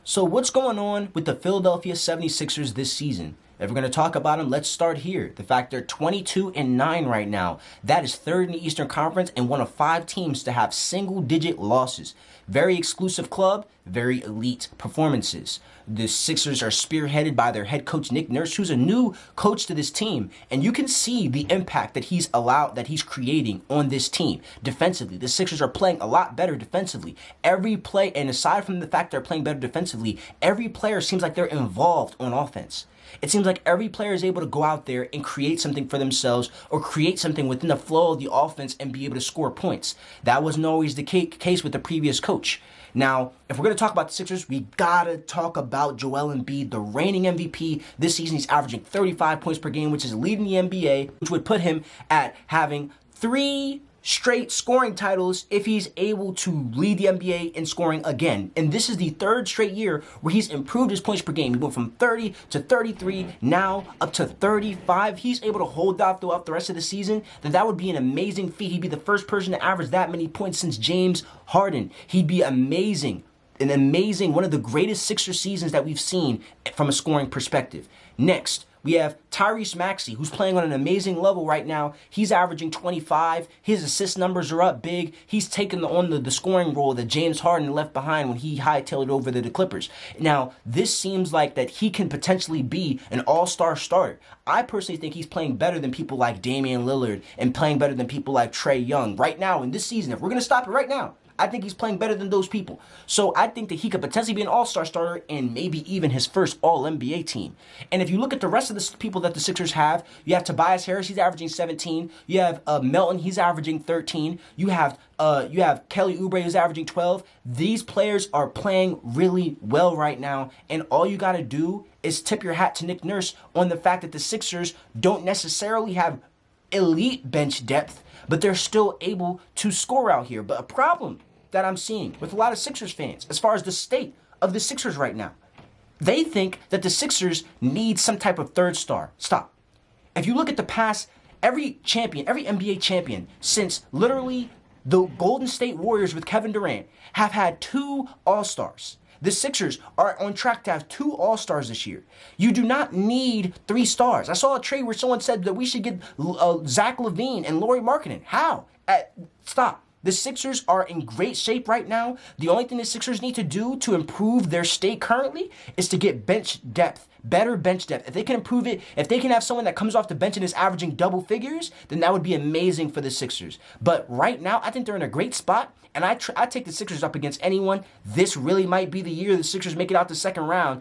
So what's going on with the Philadelphia 76ers this season? If we're going to talk about them, let's start here. The fact they're 22-9 right now. That is third in the Eastern Conference and one of 5 teams to have single-digit losses. Very exclusive club, very elite performances. The Sixers are spearheaded by their head coach Nick Nurse, who's a new coach to this team, and you can see the impact that he's creating on this team defensively. The Sixers are playing a lot better defensively. Every play, and aside from the fact they're playing better defensively, every player seems like they're involved on offense. It seems like every player is able to go out there and create something for themselves or create something within the flow of the offense and be able to score points. That wasn't always the case with the previous coach. Now, if we're going to talk about the Sixers, we got to talk about Joel Embiid, the reigning MVP. This season, he's averaging 35 points per game, which is leading the NBA, which would put him at having 3 straight scoring titles if he's able to lead the NBA in scoring again. And this is the 3rd straight year where he's improved his points per game. He went from 30 to 33, now up to 35. He's able to hold that throughout the rest of the season. Then that would be an amazing feat. He'd be the first person to average that many points since James Harden. He'd be amazing. An amazing, one of the greatest Sixer seasons that we've seen from a scoring perspective. Next, we have Tyrese Maxey, who's playing on an amazing level right now. He's averaging 25. His assist numbers are up big. He's taken on the scoring role that James Harden left behind when he hightailed over the Clippers. Now, this seems like that he can potentially be an all-star starter. I personally think he's playing better than people like Damian Lillard and playing better than people like Trae Young. Right now, in this season, if we're going to stop it right now, I think he's playing better than those people. So I think that he could potentially be an all-star starter and maybe even his first all-NBA team. And if you look at the rest of the people that the Sixers have, you have Tobias Harris, he's averaging 17. You have Melton, he's averaging 13. You have Kelly Oubre, who's averaging 12. These players are playing really well right now, and all you got to do is tip your hat to Nick Nurse on the fact that the Sixers don't necessarily have elite bench depth, but they're still able to score out here. But a problem that I'm seeing with a lot of Sixers fans as far as the state of the Sixers right now, they think that the Sixers need some type of third star. Stop. If you look at the past, every NBA champion since literally the Golden State Warriors with Kevin Durant have had 2 All-Stars. The Sixers are on track to have 2 All-Stars this year. You do not need 3 stars. I saw a trade where someone said that we should get Zach LaVine and Lauri Markkanen. How? Stop. The Sixers are in great shape right now. The only thing the Sixers need to do to improve their state currently is to get bench depth, better bench depth. If they can improve it, if they can have someone that comes off the bench and is averaging double figures, then that would be amazing for the Sixers. But right now, I think they're in a great spot, and I take the Sixers up against anyone. This really might be the year the Sixers make it out the second round